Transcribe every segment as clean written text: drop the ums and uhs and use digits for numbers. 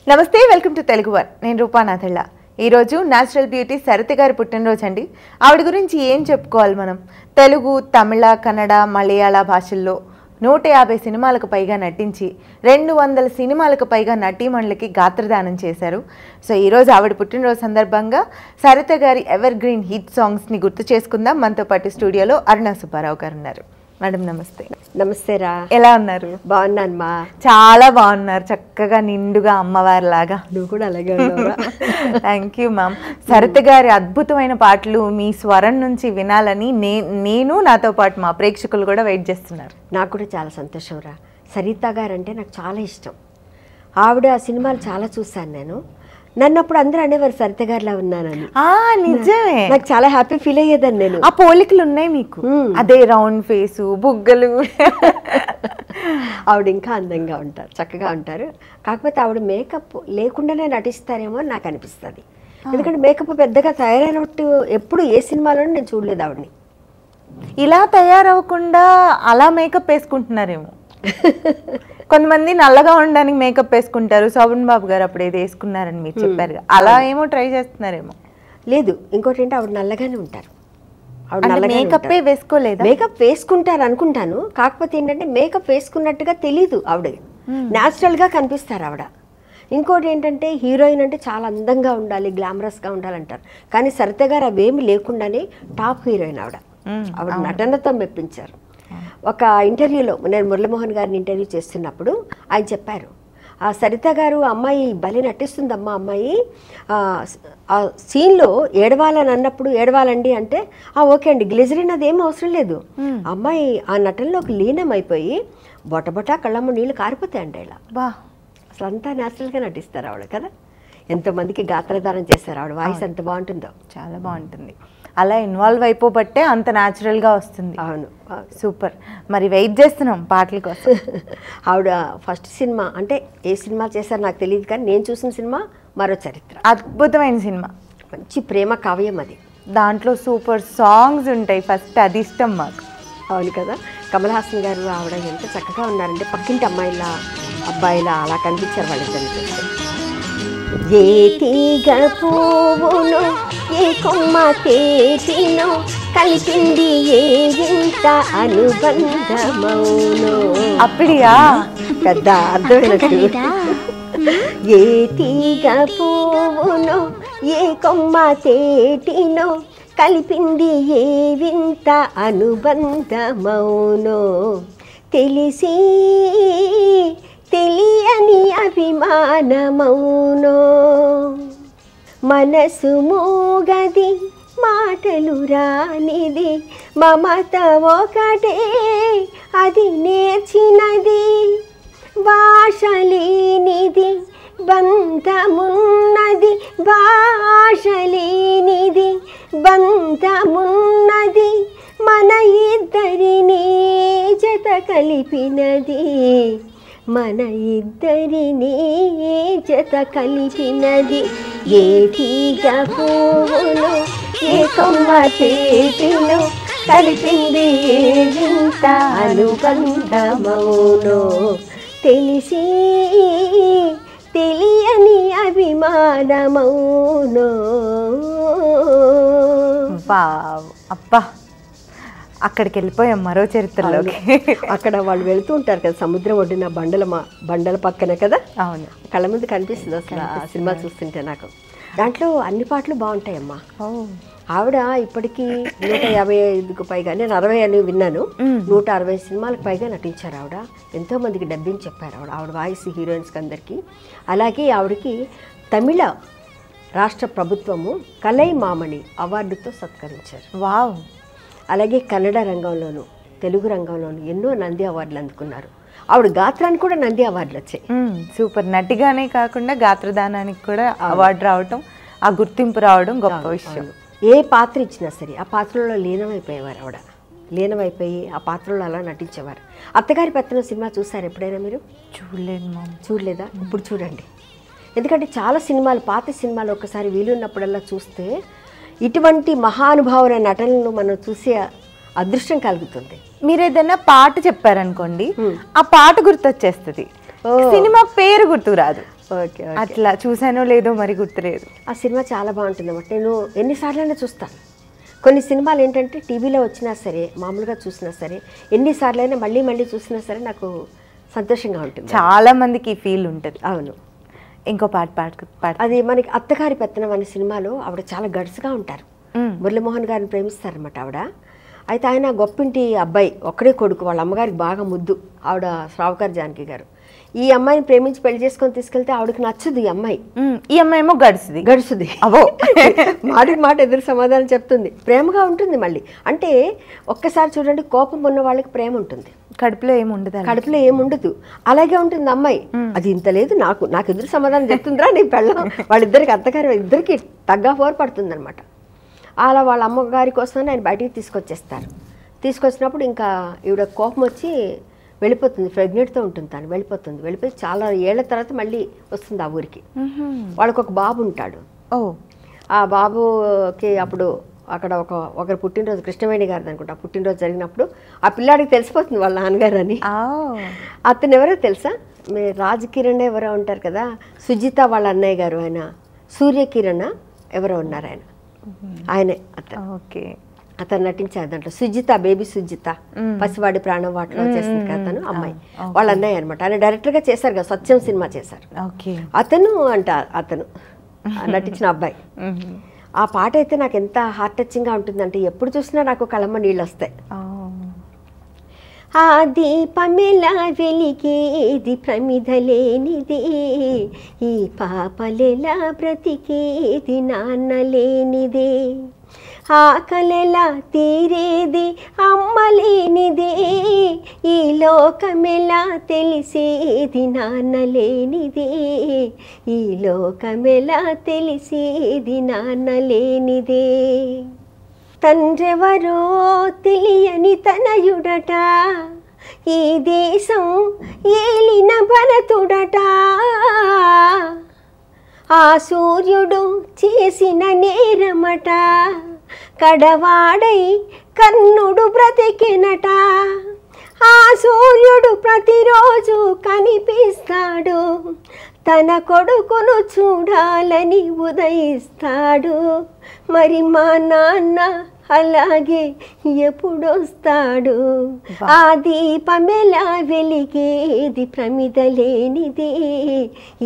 నమస్తే, welcome to Telugu one. నేను రూపానాథళ్ళ. ఈరోజు న్యాచురల్ బ్యూటీ సరిత గారి పుట్టినరోజు అండి. ఆవిడ గురించి ఏం చెప్పుకోవాలి మనం? తెలుగు, తమిళ, కన్నడ, మలయాళ భాషల్లో 150 సినిమాలకు పైగా నటించి 200 సినిమాలకు పైగా నటీమణులకి గాత్రదానం చేశారు. సో ఈరోజు ఆవిడ పుట్టినరోజు సందర్భంగా సరిత గారి ఎవర్ గ్రీన్ హిట్ సాంగ్స్ని గుర్తు చేసుకుందాం. మనతో పాటు స్టూడియోలో అరుణ సుబ్బారావు గారు ఉన్నారు. మేడం నమస్తే. నమస్తే రా. ఎలా ఉన్నారు? బాగున్నాను మా. చాలా బాగున్నారు, చక్కగా నిండుగా అమ్మవారి లాగా. నువ్వు కూడా అలాగే ఉన్నావురా. Thank you ma'am. సరిత గారి అద్భుతమైన పాటలు మీ స్వరం నుంచి వినాలని నేను నాతో పాటు మా ప్రేక్షకులు కూడా వెయిట్ చేస్తున్నారు. నాకు కూడా చాలా సంతోషం రా. సరిత గారు అంటే నాకు చాలా ఇష్టం. ఆవిడ సినిమాలు చాలా చూశాను నేను. నన్ను అప్పుడు అందరూ అనేవారు సరిత గారిలా ఉన్నానని. నిజమే, నాకు చాలా హ్యాపీ ఫీల్ అయ్యేదాన్ని నేను. ఆ పోలికలు ఉన్నాయి మీకు, అదే రౌండ్ ఫేసు, బుగ్గలు. ఆవిడ ఇంకా అందంగా ఉంటారు, చక్కగా ఉంటారు. కాకపోతే ఆవిడ మేకప్ లేకుండానే నటిస్తారేమో అని నాకు అనిపిస్తుంది. ఎందుకంటే మేకప్ పెద్దగా తయారైనట్టు ఎప్పుడు ఏ సినిమాలోనూ నేను చూడలేదు ఆవిడని. ఇలా తయారవ్వకుండా అలా మేకప్ వేసుకుంటున్నారేమో. కొంతమంది నల్లగా ఉండడానికి మేకప్ వేసుకుంటారు. శోభన్ బాబు గారు అప్పుడు ఏదో వేసుకున్నారని మీరు చెప్పారు, అలా ఏమో ట్రై చేస్తున్నారేమో. లేదు, ఇంకోటి ఏంటి, ఆవిడ నల్లగానే ఉంటారు. మేకప్ వేసుకోలేదు. మేకప్ వేసుకుంటారు అనుకుంటాను. కాకపోతే ఏంటంటే మేకప్ వేసుకున్నట్టుగా తెలీదు ఆవిడ, న్యాచురల్ గా కనిపిస్తారు ఆవిడ. ఇంకోటి ఏంటంటే హీరోయిన్ అంటే చాలా అందంగా ఉండాలి, గ్లామరస్ గా ఉండాలంటారు. కానీ సరిత గారు అవేమి లేకుండానే టాప్ హీరోయిన్ ఆవిడ. ఆవిడ నటనతో మెప్పించారు. ఒక ఇంటర్వ్యూలో నేను మురళీమోహన్ గారిని ఇంటర్వ్యూ చేస్తున్నప్పుడు ఆయన చెప్పారు, ఆ సరిత గారు అమ్మాయి భలే నటిస్తుందమ్మా, అమ్మాయి ఆ సీన్లో ఏడవాలని అన్నప్పుడు ఏడవాలండి అంటే ఓకే అండి, గ్లిజరిన్ అదేం అవసరం లేదు, అమ్మాయి ఆ నటనలోకి లీనం అయిపోయి బొటబొటా కళ్ళమ్మ నీళ్ళు కారిపోతాయండి. ఇలా అసలు అంతా న్యాచురల్గా నటిస్తారు ఆవిడ కదా. ఎంతోమందికి గాత్రదానం చేస్తారు ఆవిడ. వాయిస్ ఎంత బాగుంటుందో, చాలా బాగుంటుంది. అలా ఇన్వాల్వ్ అయిపోబట్టే అంత న్యాచురల్గా వస్తుంది. అవును, సూపర్. మరి వెయిట్ చేస్తున్నాం పాటల కోసం. ఆవిడ ఫస్ట్ సినిమా అంటే ఏ సినిమా చేశారో నాకు తెలియదు, కానీ నేను చూసిన సినిమా మరో చరిత్ర. అద్భుతమైన సినిమా, మంచి ప్రేమ కావ్యం అది. దాంట్లో సూపర్ సాంగ్స్ ఉంటాయి. ఫస్ట్ అది ఇష్టం మాకు. అవును కదా. కమల్ హాసన్ గారు ఆవిడ ఎంత చక్కగా ఉన్నారంటే పక్కింటి అమ్మాయిలా అబ్బాయిలా అలా కనిపించారు వాళ్ళిద్దరు. ఏ తీగ పువ్వును ఏ కొమ్మ తేటినో కలిపింది ఏ వింత అనుబంధమౌనో. అప్పుడియా పెద్ద అర్థమైనట్టు. ఏ తీగ పువ్వును ఏ కొమ్మ తేటినో కలిపింది ఏ వింత అనుబంధమౌనో. తెలిసి తెలియని అభిమానమౌనో. మనసు మూగది మాటలు రానిది మమత ఒకటే అది నేర్చినది. భాష లేనిది బంధమున్నది, భాష లేనిది బంధమున్నది, మన ఇద్దరిని జత కలిపినది, మన ఇద్దరిని జత కలిపినది. ఏ తీగ పువ్వును ఏ కొమ్మ తేటినో కలిపింది ఇంత అనుబంధమౌనో. తెలిసి తెలియని అభిమానమౌనో. అబ్బా, అక్కడికి వెళ్ళిపోయాం మరో చరిత్రలోకి. అక్కడ వాళ్ళు వెళుతూ ఉంటారు కదా సముద్రం ఒడ్డున, బండల పక్కన కదా. అవును, కళ్ళ ముందు కనిపిస్తుంది అసలు ఆ సినిమా చూస్తుంటే నాకు. దాంట్లో అన్ని పాటలు బాగుంటాయమ్మా. ఆవిడ ఇప్పటికీ 155కు పైగా, నేను 60 అని విన్నాను, 160 సినిమాలకు పైగా నటించారు ఆవిడ. ఎంతో మందికి డబ్బింగ్ చెప్పారు ఆవిడ వాయిస్ హీరోయిన్స్కి అందరికీ. అలాగే ఆవిడకి తమిళ రాష్ట్ర ప్రభుత్వము కలై మామణి అవార్డుతో సత్కరించారు. వావ్. అలాగే కన్నడ రంగంలోను తెలుగు రంగంలోను ఎన్నో నంది అవార్డులు అందుకున్నారు. ఆవిడ గాత్రానికి కూడా నంది అవార్డులు వచ్చాయి. సూపర్. నటిగానే కాకుండా గాత్రదానానికి కూడా అవార్డు రావటం, ఆ గుర్తింపు రావడం గొప్ప విషయం. ఏ పాత్ర ఇచ్చినా సరే ఆ పాత్రలో లీనమైపోయేవారు ఆవిడ. లీనమైపోయి ఆ పాత్రలో అలా నటించేవారు. అత్తగారి పెత్తనం సినిమా చూసారు ఎప్పుడైనా మీరు? చూడలేదు మా. చూడలేదా? ఇప్పుడు చూడండి. ఎందుకంటే చాలా సినిమాలు, పాత సినిమాలు ఒక్కసారి వీలున్నప్పుడల్లా చూస్తే ఇటువంటి మహానుభావుల నటనను మనం చూసే అదృష్టం కలుగుతుంది. మీరు ఏదైనా పాట చెప్పారనుకోండి, ఆ పాట గుర్తొచ్చేస్తుంది, సినిమా పేరు గుర్తు రాదు. ఓకే. అట్లా చూసానో లేదో మరి గుర్తులేదు. ఆ సినిమా చాలా బాగుంటుంది అన్నమాట. నేను ఎన్నిసార్లైనా చూస్తాను. కొన్ని సినిమాలు ఏంటంటే టీవీలో వచ్చినా సరే, మామూలుగా చూసినా సరే, ఎన్నిసార్లైనా మళ్ళీ మళ్ళీ చూసినా సరే నాకు సంతోషంగా ఉంటుంది. చాలా మందికి ఈ ఫీల్ ఉంటుంది. అవును. ఇంకో పాట అది మనకి అత్తగారి పెత్తనం అనే సినిమాలో ఆవిడ చాలా గడుసుగా ఉంటారు. మురళీమోహన్ గారిని ప్రేమిస్తారన్నమాట ఆవిడ. అయితే ఆయన గొప్పింటి అబ్బాయి, ఒక్కడే కొడుకు, వాళ్ళ అమ్మగారికి బాగా ముద్దు. ఆవిడ శ్రావకర్ జానకి గారు. ఈ అమ్మాయిని ప్రేమించి పెళ్లి చేసుకొని తీసుకెళ్తే ఆవిడకి నచ్చదు ఈ అమ్మాయి. ఈ అమ్మాయి ఏమో గడుసుది. అవో మాటికి మాట ఎదురు సమాధానం చెప్తుంది. ప్రేమగా ఉంటుంది మళ్ళీ. అంటే ఒక్కసారి చూడండి, కోపం ఉన్న వాళ్ళకి ప్రేమ ఉంటుంది, కడుపులో ఏముండదు. అలాగే ఉంటుంది అమ్మాయి. అది ఇంత లేదు, నాకు ఎదురు సమాధానం చెప్తుందిరా నీ పెళ్ళం. వాళ్ళిద్దరికి అత్తగారు ఇద్దరికి తగ్గా పోరు పడుతుంది అనమాట. అలా వాళ్ళ అమ్మగారి కోసం ఆయన బయటికి తీసుకొచ్చేస్తారు. తీసుకొచ్చినప్పుడు ఇంకా ఈవిడ కోపం వచ్చి వెళ్ళిపోతుంది. ప్రెగ్నెంట్తో ఉంటుంది, తను వెళ్ళిపోయి చాలా ఏళ్ల తర్వాత మళ్ళీ వస్తుంది ఆ ఊరికి. వాళ్ళకి ఒక బాబు ఉంటాడు. ఆ బాబుకి అప్పుడు అక్కడ ఒకరు పుట్టినరోజు, కృష్ణవేణి గారిది అనుకుంటా, పుట్టినరోజు జరిగినప్పుడు ఆ పిల్లాడికి తెలిసిపోతుంది వాళ్ళ నాన్నగారు అని. అతను ఎవరో తెలుసా? రాజ్ కిరణ్ ఎవరో ఉంటారు కదా, సుజిత వాళ్ళ అన్నయ్య గారు, ఆయన సూర్యకిరణ్ ఎవరో ఉన్నారు, ఆయనే అతను నటించారు దాంట్లో. సుజిత, బేబీ సుజిత, పసివాడి ప్రాణం వాటిలో చేస్తుంది కదా తను, అమ్మాయి వాళ్ళ అన్నయ్య అనమాట. ఆయన డైరెక్టర్గా చేశారు కదా, సత్యం సినిమా చేశారు. అతను నటించిన అబ్బాయి. ఆ పాట అయితే నాకు ఎంత హార్ట్ టచింగ్గా ఉంటుందంటే ఎప్పుడు చూసినా నాకు కళ్ళమ్మ నీళ్ళు వస్తాయి. ఆ దీపమెలా వెలిగేది ప్రమిదలేనిది, ఈ పాపలెలా బ్రతికేది నాన్నలేనిదే, ఆకలెలా తీరేది అమ్మలేనిదే, ఈ లోకమెలా తెలిసేది నాన్నలేనిదే, ఈ లోకమెలా తెలిసేది నాన్నలేనిదే. తండ్రెవరో తెలియని తనయుడట, ఈ దేశం ఏలిన భరతుడట, ఆ సూర్యుడు చేసిన నేరమట, కడవాడై కర్ణుడు బ్రతికినట, ఆ సూర్యుడు ప్రతిరోజు కనిపిస్తాడు, తన కొడుకును చూడాలని ఉదయిస్తాడు, మరి మా నాన్న అలాగే ఎప్పుడొస్తాడు, ఆ దీపమెలా వెలిగేది ప్రమిదలేనిదే,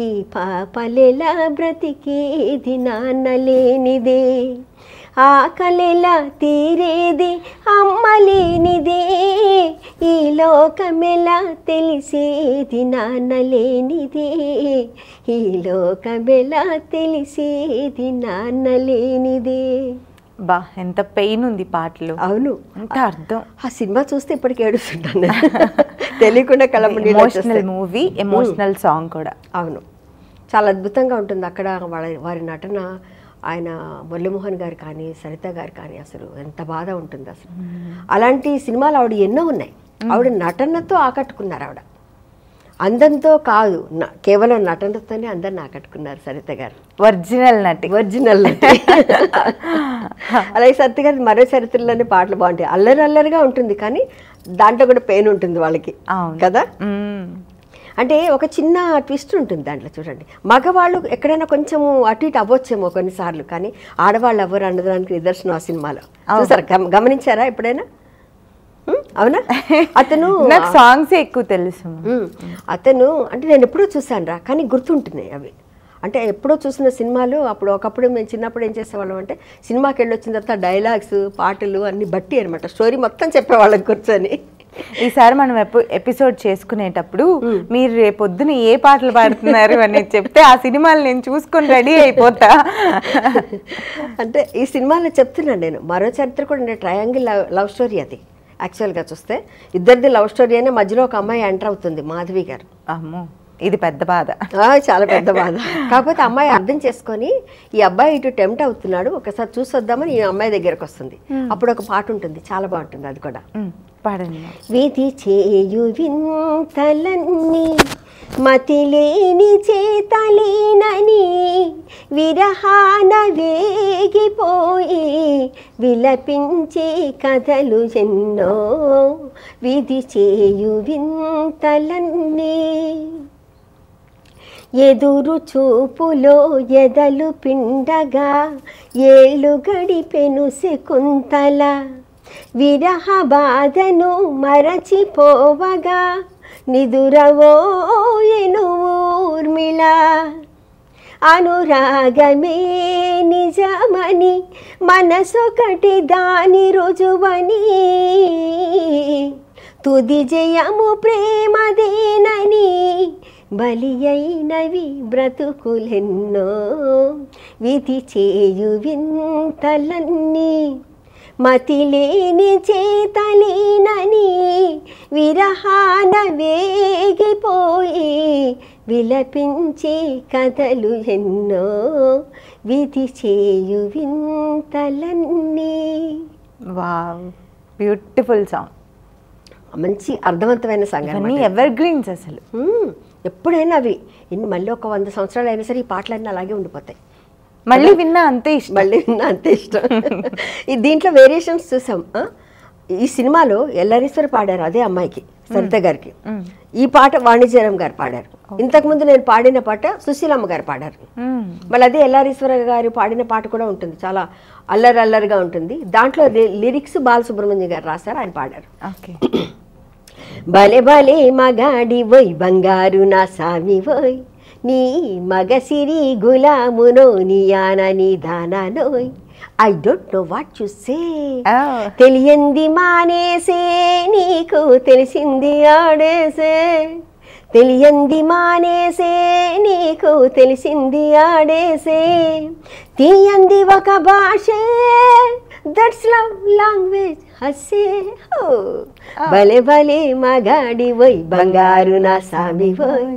ఈ పాపలెలా బ్రతికేది నాన్నలేనిదే, ఆకలెలా తీరేది అమ్మలేనిదే, ఈ లోకమెలా తెలిసేది నాన్నలేనిదే, ఈ లోకమెలా తెలిసేది నాన్నలేనిదే. బా, ఎంత పెయిన్ ఉంది పాటలు. అవును, ఎంత అర్థం. ఆ సినిమా చూస్తే ఇప్పటికి ఏడుస్తుంటాను తెలియకుండా కళ్ళమ్మ నీళ్ళు వచ్చేస్తాయి. ఎమోషనల్ మూవీ, ఎమోషనల్ సాంగ్ కూడా. అవును, చాలా అద్భుతంగా ఉంటుంది అక్కడ. వారి నటన, ఆయన మురళీమోహన్ గారు కానీ, సరిత గారు కానీ, అసలు ఎంత బాధ ఉంటుంది అసలు. అలాంటి సినిమాలు ఆవిడ ఎన్నో ఉన్నాయి. ఆవిడ నటనతో ఆకట్టుకున్నారు. ఆవిడ అందంతో కాదు, కేవలం నటనతోనే అందరిని ఆకట్టుకున్నారు సరిత గారు. ఒరిజినల్ నటి. అలాగే సరిత గారి మరో చరిత్రలోనే పాటలు బాగుంటాయి. అల్లరిగా ఉంటుంది కానీ దాంట్లో కూడా పెయిన్ ఉంటుంది వాళ్ళకి కదా. అంటే ఒక చిన్న ట్విస్ట్ ఉంటుంది దాంట్లో. చూడండి, మగవాళ్ళు ఎక్కడైనా కొంచెం అటు ఇటు అవ్వచ్చేమో కొన్నిసార్లు, కానీ ఆడవాళ్ళు అవ్వరు అనడానికి నిదర్శనం ఆ సినిమాలో. చూసారా, గమనించారా ఎప్పుడైనా? అవునా? అతను నాకు సాంగ్స్ ఎక్కువ తెలుసు. అతను అంటే నేను ఎప్పుడో చూసాను రా, కానీ గుర్తుంటున్నాయి అవి. అంటే ఎప్పుడో చూసిన సినిమాలు. ఒకప్పుడు మేము చిన్నప్పుడు ఏం చేసేవాళ్ళం అంటే, సినిమాకి వెళ్ళి వచ్చిన తర్వాత డైలాగ్స్, పాటలు అన్ని బట్టి అనమాట, స్టోరీ మొత్తం చెప్పేవాళ్ళం కూర్చొని. ఈసారి మనం ఎపిసోడ్ చేసుకునేటప్పుడు మీరు రేపొద్దున ఏ పాటలు పాడుతున్నారు అని చెప్తే ఆ సినిమాలు నేను చూసుకొని రెడీ అయిపోతా. అంటే ఈ సినిమాలో చెప్తున్నాను నేను. మరో చరిత్ర కూడా ట్రయాంగిల్ లవ్ స్టోరీ. అది యాక్చువల్గా చూస్తే ఇద్దరిది లవ్ స్టోరీ అయినా మధ్యలో ఒక అమ్మాయి ఎంటర్ అవుతుంది, మాధవి గారు. అమ్మో, ఇది పెద్ద బాధ, చాలా పెద్ద బాధ. కాకపోతే అమ్మాయి అర్థం చేసుకొని ఈ అబ్బాయి ఇటు టెంప్ట్ అవుతున్నాడు, ఒకసారి చూసొద్దామని ఈ అమ్మాయి దగ్గరకు వస్తుంది. అప్పుడు ఒక పాట ఉంటుంది, చాలా బాగుంటుంది అది కూడా. పాడండి. విధి చేయు వింతలన్నీ మతిలేని చేతలేనని విరహాన వేగిపోయి విలపించే కథలు ఎన్నో, విధి చేయు వింతలన్నీ ఎదురు చూపులో ఎదలు పిండగా ఏళ్ళు గడిపెను శకుంతల విరహ బాధను మరచిపోవగా నిదురవోయెను ఊర్మిళ అనురాగమే నిజమని మనసొకటి దాని రుజువని తుది జయము ప్రేమదేనని బలి అయినవి బ్రతుకులెన్నో విధి చేయు వింతలన్నీ మతిలేని చేతలేనని విరహాన వేగిపోయి విలపించే కథలు ఎన్నో విధి చేయు వింతలన్నీ. Wow, beautiful song. మంచి అర్థవంతమైన సంగతి. ఎవర్ గ్రీన్స్ అసలు. ఎప్పుడైనా అవి మళ్ళీ ఒక 100 సంవత్సరాలు అయినా సరే ఈ పాటలన్నీ అలాగే ఉండిపోతాయి. మళ్ళీ విన్నా అంతే ఇష్టం. దీంట్లో వేరియేషన్స్ చూసాం. ఈ సినిమాలో ఎల్లారీశ్వర పాడారు అదే అమ్మాయికి, సరిత గారికి. ఈ పాట వాణిజ్యరామ్ గారు పాడారు. ఇంతకుముందు నేను పాడిన పాట సుశీలమ్మ గారు పాడారు. మళ్ళీ అదే ఎల్లారీశ్వర గారు పాడిన పాట కూడా ఉంటుంది, చాలా అల్లరిగా ఉంటుంది. దాంట్లో లిరిక్స్ బాలసుబ్రహ్మణ్యం గారు రాశారు, ఆయన పాడారు. భలే భలే మగాడి వోయ్ బంగారు నా సామి వోయ్ నీ మగసిరి గులామునో నీ ఆనని దానోయ్ I don't know what you say తెలియంది మానేసే నీకు తెలిసింది ఆడేసే తెలియంది మానేసే నీకు తెలిసింది ఆడేసే తీయంది ఒక భాషే దట్స్ లవ్ లాంగ్వేజ్ హసే హో భలే భలే మగాడి వోయ్ బంగారు నా సామి వోయ్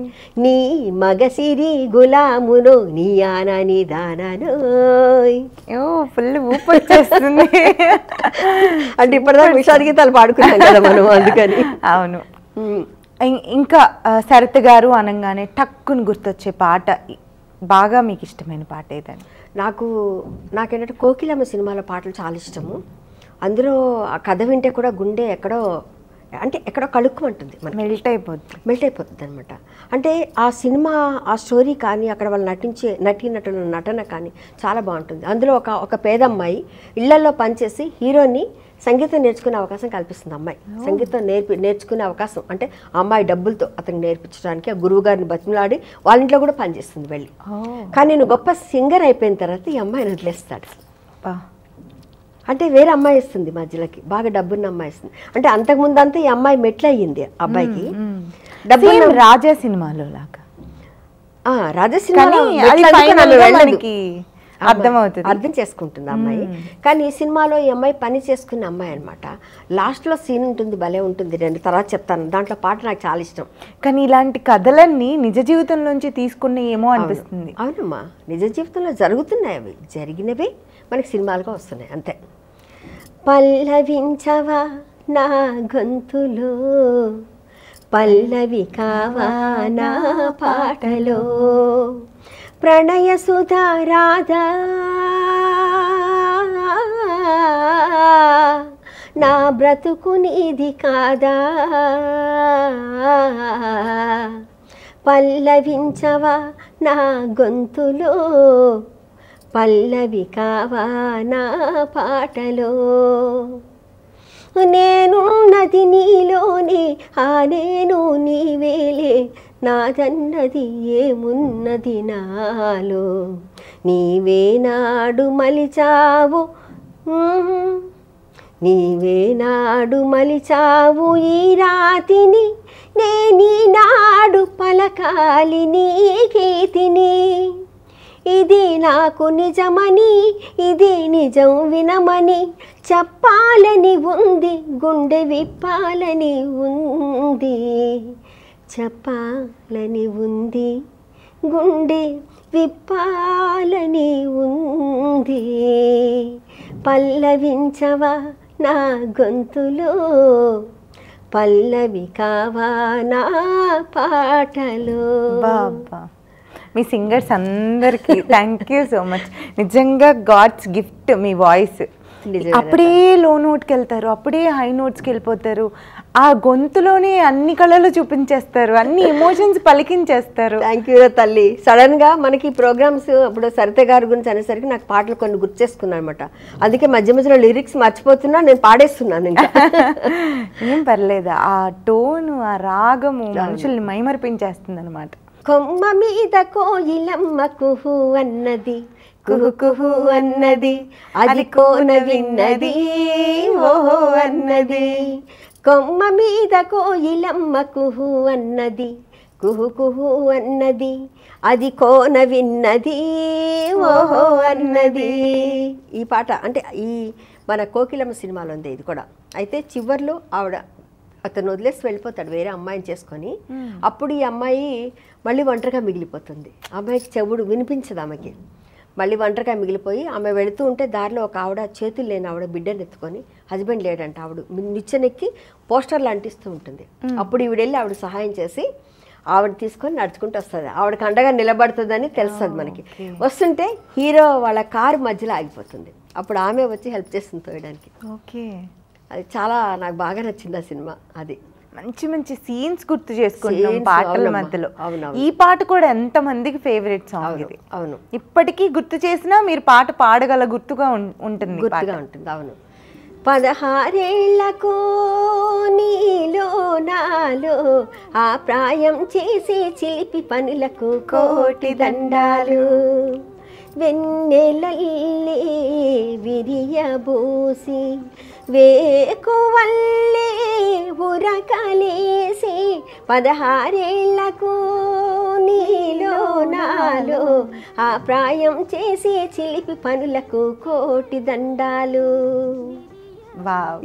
నీ మగసిరి గులామునో నీ ఆనని దానోయ్. ఫుల్ ఊపు వచ్చేస్తుంది. అంటే ఇప్పటిదాకా విషాద గీతాలు పాడుకున్నాం కదా మనం, అందుకని. అవును. ఇంకా సరిత గారు అనగానే టక్కుని గుర్తొచ్చే పాట, బాగా మీకు ఇష్టమైన పాట ఏదని? నాకేంటంటే కోకిలమ్మ సినిమాలో పాటలు చాలా ఇష్టము. అందులో ఆ కథ వింటే కూడా గుండె ఎక్కడో కలుక్కుమంటుంది, మెల్ట్ అయిపోతుంది అనమాట. అంటే ఆ సినిమా, ఆ స్టోరీ కానీ అక్కడ వాళ్ళు నటీనటుల నటన కానీ చాలా బాగుంటుంది. అందులో ఒక పేదమ్మాయి ఇళ్లలో పనిచేసి హీరోని సంగీతం నేర్చుకునే అవకాశం కల్పిస్తుంది. అమ్మాయి సంగీతం నేర్చుకునే అవకాశం అంటే అమ్మాయి డబ్బులతో అతనికి నేర్పించడానికి ఆ గురువు గారిని బతిమలాడి వాళ్ళ ఇంట్లో కూడా పనిచేస్తుంది వెళ్ళి. కానీ నేను గొప్ప సింగర్ అయిపోయిన తర్వాత ఈ అమ్మాయిని వదిలేస్తాడు. అంటే వేరే అమ్మాయి ఇస్తుంది మధ్యలోకి, బాగా డబ్బున్న అమ్మాయి ఇస్తుంది. అంటే అంతకుముందు అంతా ఈ అమ్మాయి మెట్లు అయ్యింది అబ్బాయికి. రాజా సినిమాలో లాగా. రాజా సినిమాలో అర్థం చేసుకుంటుంది అమ్మాయి. కానీ ఈ సినిమాలో ఈ అమ్మాయి పని చేసుకున్న అమ్మాయి అనమాట. లాస్ట్లో సీన్ ఉంటుంది, భలే ఉంటుంది. నేను తర్వాత చెప్తాను. దాంట్లో పాట నాకు చాలా ఇష్టం. కానీ ఇలాంటి కథలన్నీ నిజ జీవితంలోంచి తీసుకున్న ఏమో అనిపిస్తుంది. అవునమ్మా, నిజ జీవితంలో జరుగుతున్నాయి, అవి జరిగినవి మనకి సినిమాలుగా వస్తున్నాయి అంతే. పల్లవించవా నా గొంతులో పల్లవి కావా నా పాటలో ప్రణయ సుధా రాధా నా బ్రతుకు నీది కాదా పల్లవించవా నా గొంతులో పల్లవి కావా నా పాటలో నేనున్నది నీలోనే ఆ నేను నీవేలే నాదన్నది ఏమున్నది నాలో నీవే నాడు మలిచావు నీవే నాడు మలిచావు ఈ రాతిని నేనీ నాడు పలకాలి నీ గీతిని ఇది నాకు నిజమని ఇది నిజం వినమని చెప్పాలని ఉంది గుండె విప్పాలని ఉంది చెప్పాలని ఉంది గుండె విప్పాలని ఉంది పల్లవించవా నా గొంతులో పల్లవి కావా నా పాటలో. మీ సింగర్స్ అందరికి థ్యాంక్ యూ సో మచ్. నిజంగా గాడ్స్ గిఫ్ట్ మీ వాయిస్. అప్పుడే లో నోట్కి వెళ్తారు, అప్పుడే హై నోట్స్కి వెళ్ళిపోతారు. ఆ గొంతులోనే అన్ని కళలు చూపించేస్తారు, అన్ని ఎమోషన్స్ పలికించేస్తారు. థ్యాంక్ యూ తల్లి. సడన్గా మనకి ప్రోగ్రామ్స్ ఇప్పుడు సరిత గారి గురించి అనేసరికి నాకు పాటలు కొన్ని గుర్తు చేసుకున్నాను అనమాట. అందుకే మధ్య మధ్యలో లిరిక్స్ మర్చిపోతున్నా, నేను పాడేస్తున్నాను ఇంకా. ఏం పర్లేదు, ఆ టోను, ఆ రాగము మనుషుల్ని మైమరిపించేస్తుంది అనమాట. కొమ్మ మీద కోయిలమ్మ కుహు అన్నది, కుహు కుహు అన్నది, అది కోన విన్నది ఓహో అన్నది. కొమ్మ మీద కోయిలమ్మ కుహు అన్నది, కుహు కుహు అన్నది, అది కోన విన్నది ఓహో అన్నది. ఈ పాట అంటే ఈ మన కోకిలమ్మ సినిమాలో ఉంది ఇది కూడా. అయితే చివర్లో ఆవిడ అతను వదిలేసి వెళ్ళిపోతాడు వేరే అమ్మాయిని చేసుకొని. అప్పుడు ఈ అమ్మాయి మళ్ళీ ఒంటరిగా మిగిలిపోతుంది. అమ్మాయికి చెవుడు వినిపించదు ఆమెకి. మళ్ళీ ఒంటరిగా మిగిలిపోయి ఆమె వెళుతూ ఉంటే దారిలో ఒక ఆవిడ చేతులు లేని ఆవిడ బిడ్డను ఎత్తుకొని, హస్బెండ్ లేడంట, ఆవిడ నిచ్చెనెక్కి పోస్టర్లు అంటిస్తూ ఉంటుంది. అప్పుడు ఈవిడ వెళ్ళి ఆవిడ సహాయం చేసి ఆవిడ తీసుకొని నడుచుకుంటూ వస్తుంది. ఆవిడకి అండగా నిలబడుతుందని తెలుస్తుంది మనకి. వస్తుంటే హీరో వాళ్ళ కారు మధ్యలో ఆగిపోతుంది. అప్పుడు ఆమె వచ్చి హెల్ప్ చేస్తుంది తోయడానికి. ఓకే, అది చాలా నాకు బాగా నచ్చింది ఆ సినిమా. అది మంచి మంచి సీన్స్ గుర్తు చేసుకుంటున్నాం పాటల మధ్యలో. అవునవును. ఈ పాట కూడా ఎంత మందికి ఫేవరెట్ సాంగ్ ఇది. అవును, ఇప్పటికీ గుర్తు చేసినా మీరు పాట పాడగల గుర్తుగా ఉంటుంది. గుర్తుగా ఉంటుంది. అవును. 16 ఏళ్లకు నీలో నాలో ఆ ప్రాయం చేసే చిలిపి పనులకు కోటి దండాలు. వెన్నెలల్లే విరియబూసి వేకువల్లే ఉరకలేసి 16 ఏళ్లకు నీలో నాలో ఆ ప్రాయం చేసే చిలిపి పనులకు కోటి దండాలు.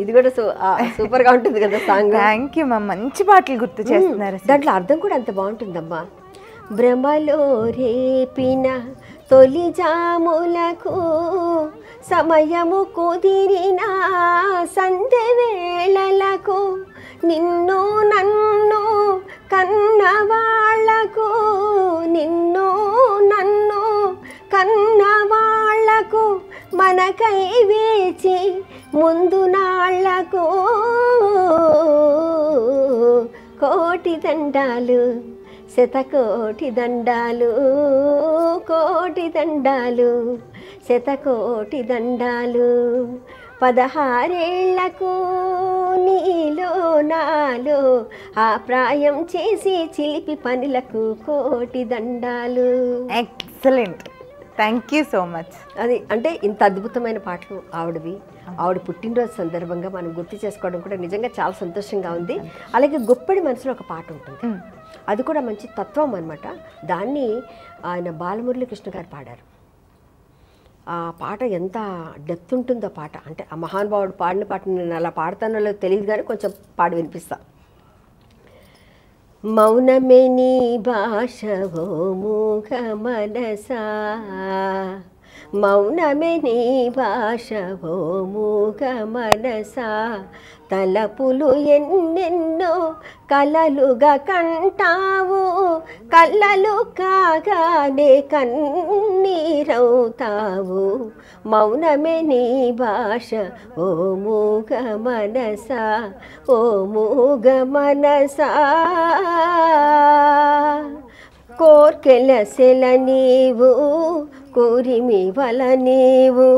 ఇది కూడా సూపర్ గా ఉంటుంది కదా సాంగ్. థ్యాంక్ యూ మా, మంచి పాటలు గుర్తు చేస్తున్నారు. దాంట్లో అర్థం కూడా అంత బాగుంటుందమ్మా. భ్రమలో రేపిన తొలి జాములకు సమయము కుదిరిన సంధ్య వేళలకు నిన్ను నన్ను కన్నవాళ్లకు, నిన్ను నన్ను కన్నవాళ్లకు మనకై వేచి ముందు నాళ్లకు కోటి దండాలు, శతకోటి దండాలు, కోటి దండాలు, శతకోటి దండాలు. 16 ఏళ్లకు నీలో నాలో ఆ ప్రాయం చేసి చిలిపి పనులకు కోటి దండాలు. Excellent, thank you so much. అది అంటే ఇంత అద్భుతమైన పాటలు ఆవిడవి. ఆవిడ పుట్టినరోజు సందర్భంగా మనం గుర్తు చేసుకోవడం కూడా నిజంగా చాలా సంతోషంగా ఉంది. అలాగే గొప్పడి మనసులో ఒక పాట ఉంటుంది, అది కూడా మంచి తత్వం అనమాట. దాన్ని ఆయన బాలమురళీ కృష్ణ గారు పాడారు. ఆ పాట ఎంత డెప్త్ ఉంటుందో పాట. అంటే ఆ మహానుభావుడు పాడిన పాట నేను అలా పాడతానో లేదో తెలియదు కానీ కొంచెం పాడి వినిపిస్తా. మౌనమే నీ భాష ఓ మూగ మనసా, మౌనమే నీ భాష ఓ మూగ మనసా, తలపులు ఎన్నెన్నో కలలుగా కంటావు, కళ్ళలు కాగానే కన్నీరవుతావు. మౌనమే నీ భాష ఓ మూగ మనసా, ఓ మూగ మనసా. కోర్కెల సెల నీవు కూరిమి వల నీవు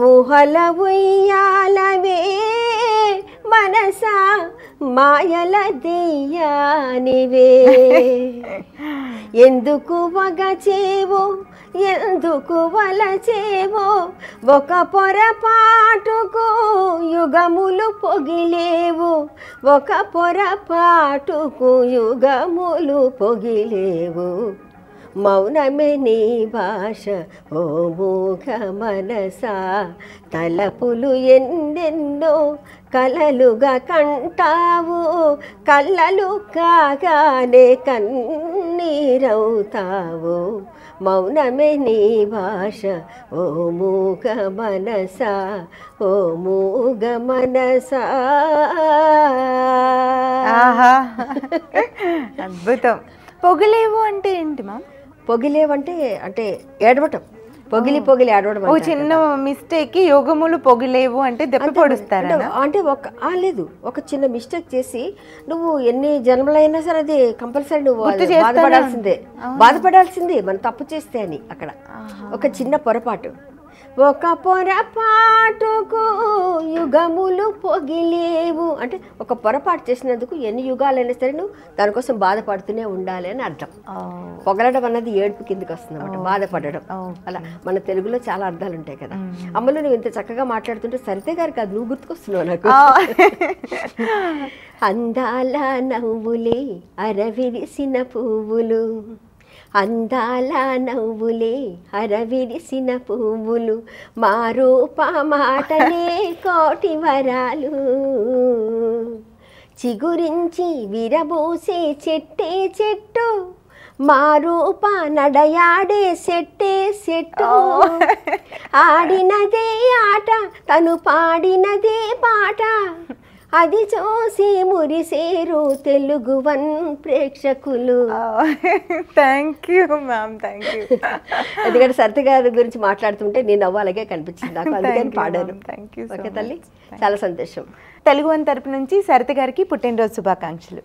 ఊహల ఉయ్యాలవే మనసా, మాయల దెయ్యానివే. ఎందుకు వగచేవో ఎందుకు వలచేవో ఒక పొరపాటుకు యుగములు పొగిలేవు, ఒక పొరపాటుకు యుగములు పొగిలేవు. మౌనమే నీ భాష ఓ మూగ మనసా, తలపులు ఎన్నెన్నో కలలుగా కంటావు, కళ్ళలు కాగానే కన్నీరవుతావు. మౌనమే నీ భాష ఓ మూగ మనసా, ఓ మూగ మనసా. ఆహా, అద్భుతం. పొగలేవు అంటే ఏంటి మా? పొగిలేవంటే అంటే ఏడవటం. పొగిలి పొగిలి ఆడవడం ఓ అంటారు చిన్న మిస్టేక్ కి యోగములు పొగిలేవు అంటే దెప్పి పొడుస్తారా? అంటే లేదు, ఒక చిన్న మిస్టేక్ చేసి నువ్వు ఎన్ని జన్మలైనా సరే అది కంపల్సరీ నువ్వు బాధపడాల్సిందే మనం తప్పు చేస్తే అని. అక్కడ ఒక చిన్న పొరపాటు, ఒక పొరపాటుకు యుగములు పొగిలేవు అంటే ఒక పొరపాటు చేసినందుకు ఎన్ని యుగాలైనా సరే నువ్వు దానికోసం బాధపడుతూనే ఉండాలి అని అర్థం. పొగలడం అన్నది ఏడుపు కిందకి వస్తుంది అన్నమాట, బాధపడడం. అలా మన తెలుగులో చాలా అర్థాలు ఉంటాయి కదా. అమ్మలు నువ్వు ఇంత చక్కగా మాట్లాడుతుంటే సరితే గారు కాదు, నువ్వు గుర్తుకొస్తున్నావు నాకు. అందాల నవ్వులే అరవిరిసిన పువ్వులు, అందాల నవ్వులే అరవిరిసిన పువ్వులు, మా రూప మాటలే కోటి వరాలు, చిగురించి విరబూసే చెట్టే చెట్టు, మా రూప నడయాడే సెట్టే సెట్టు, ఆడినదే ఆట తను పాడినదే పాట, అది చూసి మురిసేరు తెలుగు వన్ ప్రేక్షకులు. Thank you ma'am, thank you. ఎందుకంటే సరిత గారి గురించి మాట్లాడుతుంటే నేను అలాగే కనిపించింది నాకు, అందుకని పాడాను. Thank you. ఓకే తల్లి, చాలా సంతోషం. తెలుగు వన్ తరపు నుంచి సరిత గారికి పుట్టినరోజు శుభాకాంక్షలు.